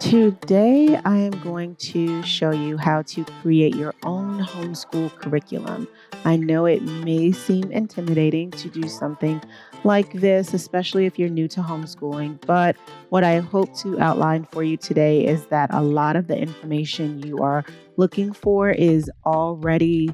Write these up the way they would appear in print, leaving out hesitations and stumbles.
Today, I am going to show you how to create your own homeschool curriculum. I know it may seem intimidating to do something like this, especially if you're new to homeschooling, but what I hope to outline for you today is that a lot of the information you are looking for is already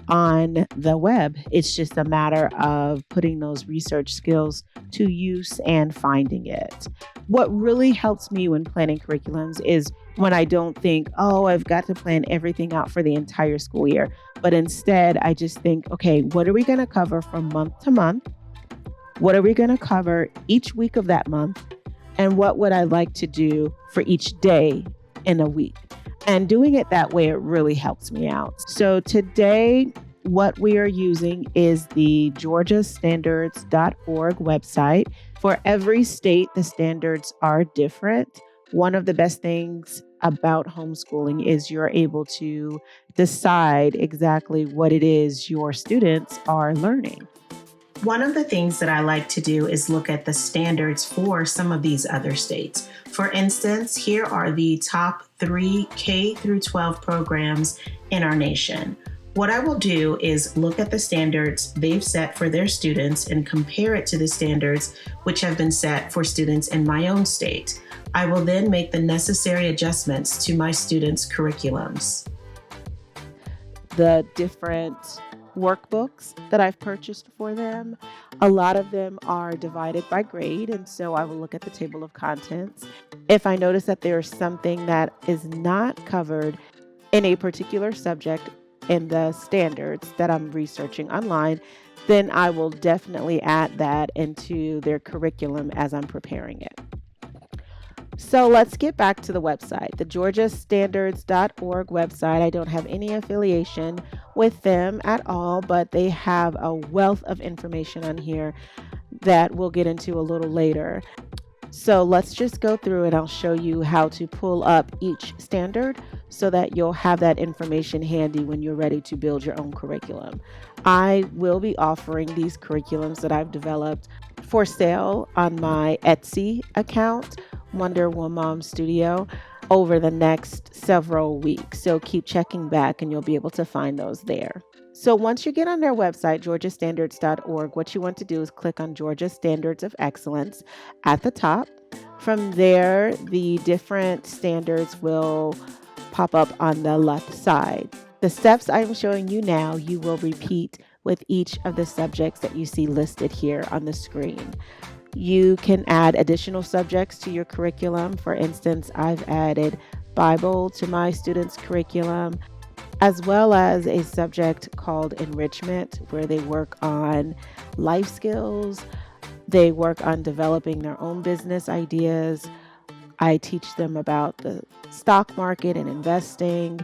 on the web. It's just a matter of putting those research skills to use and finding it. What really helps me when planning curriculums is when I don't think, oh, I've got to plan everything out for the entire school year. But instead, I just think, okay, what are we going to cover from month to month? What are we going to cover each week of that month? And what would I like to do for each day in a week? And doing it that way, it really helps me out. So today, what we are using is the GeorgiaStandards.org website. For every state, the standards are different. One of the best things about homeschooling is you're able to decide exactly what it is your students are learning. One of the things that I like to do is look at the standards for some of these other states. For instance, here are the top 3 K through 12 programs in our nation. What I will do is look at the standards they've set for their students and compare it to the standards which have been set for students in my own state. I will then make the necessary adjustments to my students' curriculums. The different workbooks that I've purchased for them, a lot of them are divided by grade, and so I will look at the table of contents. If I notice that there's something that is not covered in a particular subject in the standards that I'm researching online, then I will definitely add that into their curriculum as I'm preparing it. So let's get back to the website, the GeorgiaStandards.org website. I don't have any affiliation with them at all, but they have a wealth of information on here that we'll get into a little later. So let's just go through and I'll show you how to pull up each standard so that you'll have that information handy when you're ready to build your own curriculum. I will be offering these curriculums that I've developed for sale on my Etsy account, Wonder Woman Mom Studio, over the next several weeks. So keep checking back and you'll be able to find those there. So once you get on their website, GeorgiaStandards.org, what you want to do is click on Georgia Standards of Excellence at the top. From there, the different standards will pop up on the left side. The steps I'm showing you now, you will repeat with each of the subjects that you see listed here on the screen. You can add additional subjects to your curriculum. For instance, I've added Bible to my students' curriculum, as well as a subject called enrichment, where they work on life skills. They work on developing their own business ideas. I teach them about the stock market and investing,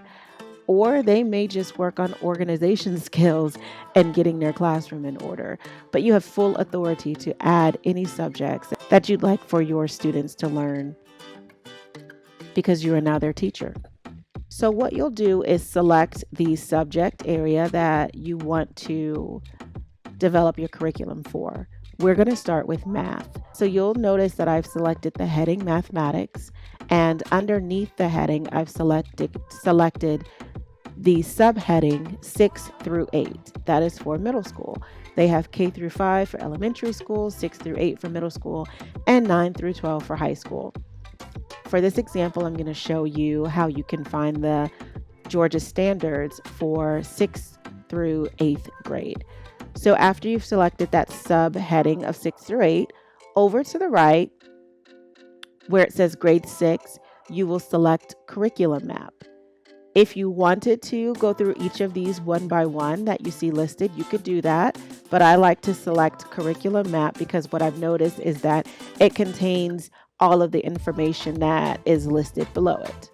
or they may just work on organization skills and getting their classroom in order. But you have full authority to add any subjects that you'd like for your students to learn because you are now their teacher. So what you'll do is select the subject area that you want to develop your curriculum for. We're going to start with math. So you'll notice that I've selected the heading mathematics, and underneath the heading, I've selected the subheading 6 through 8. That is for middle school. They have K through 5 for elementary school, 6 through 8 for middle school, and 9 through 12 for high school. For this example, I'm going to show you how you can find the Georgia standards for 6th through 8th grade. So after you've selected that subheading of 6 through 8, over to the right, where it says grade 6, you will select curriculum map. If you wanted to go through each of these one by one that you see listed, you could do that. But I like to select curriculum map because what I've noticed is that it contains all of the information that is listed below it.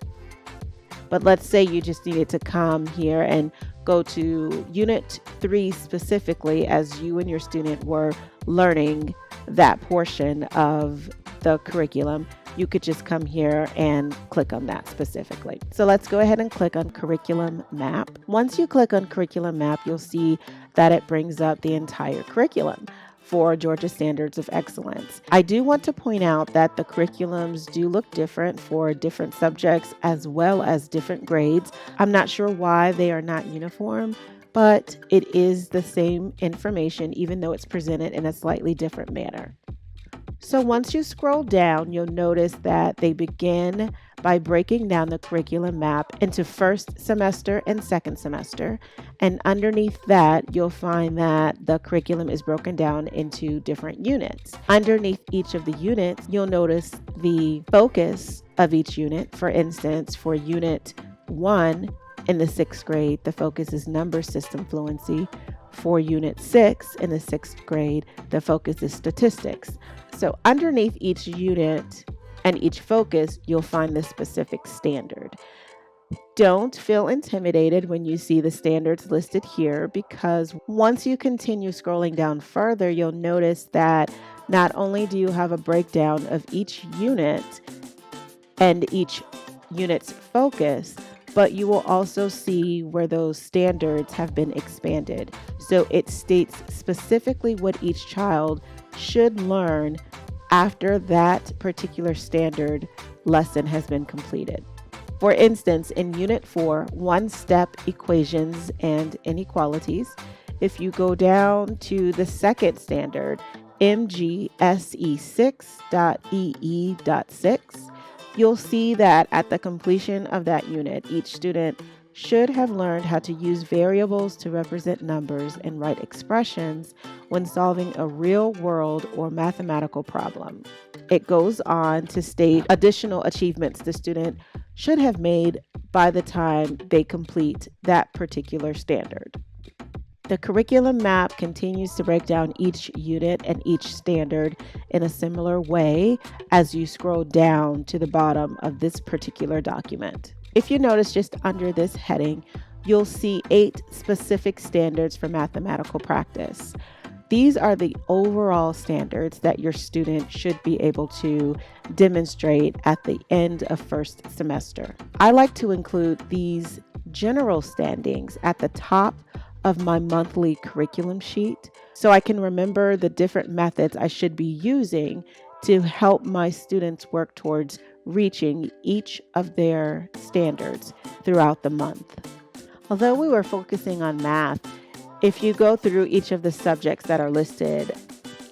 But let's say you just needed to come here and go to Unit 3 specifically as you and your student were learning that portion of the curriculum. You could just come here and click on that specifically. So let's go ahead and click on Curriculum Map. Once you click on Curriculum Map, you'll see that it brings up the entire curriculum. for Georgia Standards of Excellence. I do want to point out that the curriculums do look different for different subjects as well as different grades. I'm not sure why they are not uniform, but it is the same information even though it's presented in a slightly different manner. So once you scroll down, you'll notice that they begin by breaking down the curriculum map into first semester and second semester. And underneath that, you'll find that the curriculum is broken down into different units. Underneath each of the units, you'll notice the focus of each unit. For instance, for Unit 1 in the 6th grade, the focus is number system fluency. For Unit 6 in the 6th grade, the focus is statistics. So underneath each unit and each focus, you'll find the specific standard. Don't feel intimidated when you see the standards listed here, because once you continue scrolling down further, you'll notice that not only do you have a breakdown of each unit and each unit's focus, but you will also see where those standards have been expanded. So it states specifically what each child should learn after that particular standard lesson has been completed. For instance, in Unit 4, one-step equations and inequalities, if you go down to the second standard, MGSE 6.EE.6, you'll see that at the completion of that unit, each student should have learned how to use variables to represent numbers and write expressions when solving a real-world or mathematical problem. It goes on to state additional achievements the student should have made by the time they complete that particular standard. The curriculum map continues to break down each unit and each standard in a similar way as you scroll down to the bottom of this particular document. If you notice just under this heading, you'll see 8 specific standards for mathematical practice. These are the overall standards that your student should be able to demonstrate at the end of first semester. I like to include these general standings at the top of my monthly curriculum sheet so I can remember the different methods I should be using to help my students work towards reaching each of their standards throughout the month. Although we were focusing on math, if you go through each of the subjects that are listed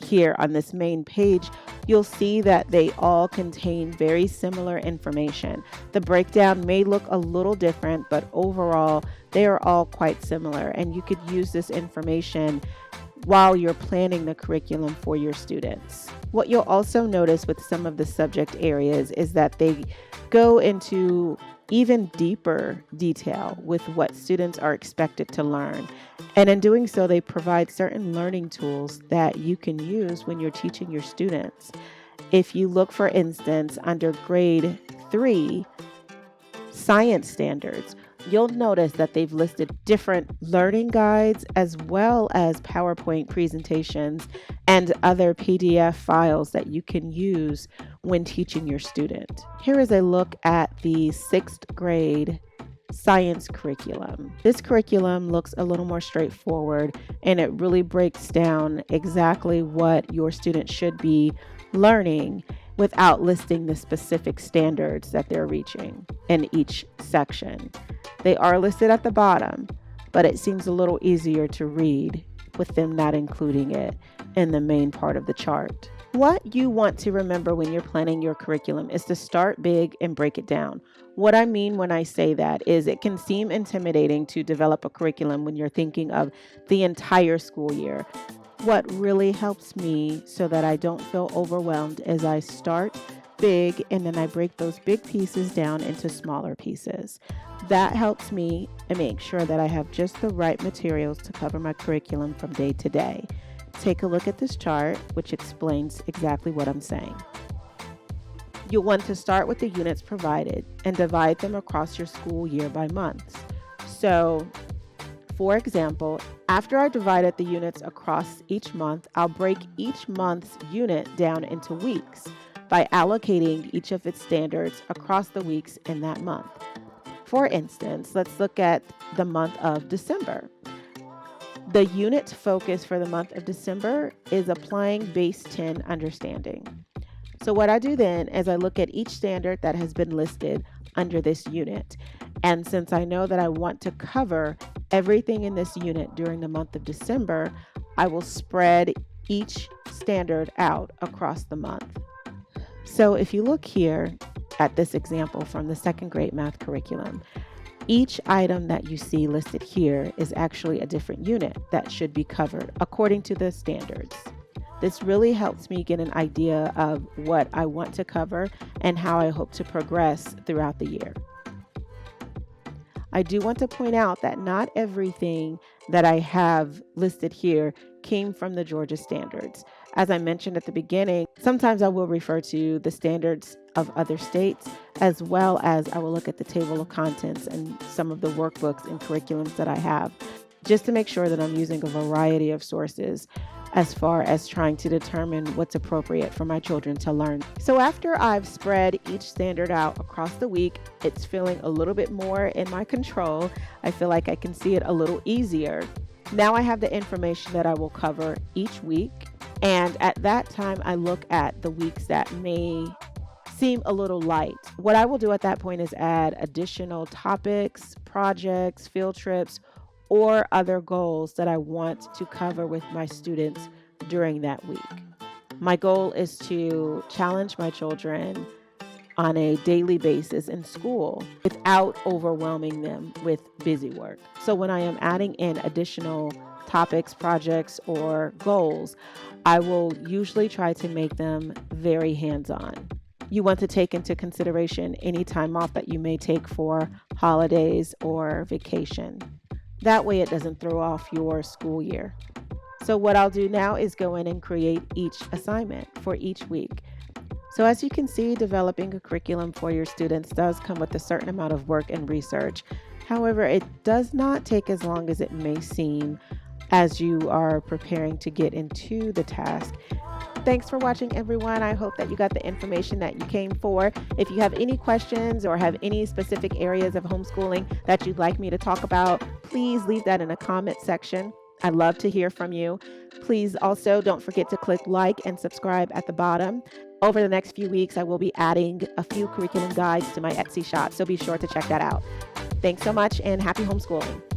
here on this main page, you'll see that they all contain very similar information. The breakdown may look a little different, but overall, they are all quite similar, and you could use this information while you're planning the curriculum for your students. What you'll also notice with some of the subject areas is that they go into even deeper detail with what students are expected to learn. And in doing so, they provide certain learning tools that you can use when you're teaching your students. If you look, for instance, under grade 3, science standards, you'll notice that they've listed different learning guides as well as PowerPoint presentations and other PDF files that you can use when teaching your student. Here is a look at the 6th grade science curriculum. This curriculum looks a little more straightforward, and it really breaks down exactly what your student should be learning without listing the specific standards that they're reaching in each section. They are listed at the bottom, but it seems a little easier to read with them not including it in the main part of the chart. What you want to remember when you're planning your curriculum is to start big and break it down. What I mean when I say that is it can seem intimidating to develop a curriculum when you're thinking of the entire school year. What really helps me so that I don't feel overwhelmed is I start big and then I break those big pieces down into smaller pieces. That helps me make sure that I have just the right materials to cover my curriculum from day to day. Take a look at this chart, which explains exactly what I'm saying. You'll want to start with the units provided and divide them across your school year by months. So, for example, after I divided the units across each month, I'll break each month's unit down into weeks by allocating each of its standards across the weeks in that month. For instance, let's look at the month of December. The unit focus for the month of December is applying base 10 understanding. So what I do then is I look at each standard that has been listed under this unit. And since I know that I want to cover everything in this unit during the month of December, I will spread each standard out across the month. So if you look here at this example from the second grade math curriculum, each item that you see listed here is actually a different unit that should be covered according to the standards. This really helps me get an idea of what I want to cover and how I hope to progress throughout the year. I do want to point out that not everything that I have listed here came from the Georgia standards. As I mentioned at the beginning, sometimes I will refer to the standards of other states, as well as I will look at the table of contents and some of the workbooks and curriculums that I have, just to make sure that I'm using a variety of sources as far as trying to determine what's appropriate for my children to learn. So after I've spread each standard out across the week, it's feeling a little bit more in my control. I feel like I can see it a little easier. Now I have the information that I will cover each week. And at that time, I look at the weeks that may seem a little light. What I will do at that point is add additional topics, projects, field trips, or other goals that I want to cover with my students during that week. My goal is to challenge my children on a daily basis in school without overwhelming them with busy work. So when I am adding in additional topics, projects, or goals, I will usually try to make them very hands-on. You want to take into consideration any time off that you may take for holidays or vacation. That way it doesn't throw off your school year. So what I'll do now is go in and create each assignment for each week. So as you can see, developing a curriculum for your students does come with a certain amount of work and research. However, it does not take as long as it may seem as you are preparing to get into the task. Thanks for watching, everyone. I hope that you got the information that you came for. If you have any questions or have any specific areas of homeschooling that you'd like me to talk about, please leave that in a comment section. I'd love to hear from you. Please also don't forget to click like and subscribe at the bottom. Over the next few weeks, I will be adding a few curriculum guides to my Etsy shop, so be sure to check that out. Thanks so much and happy homeschooling.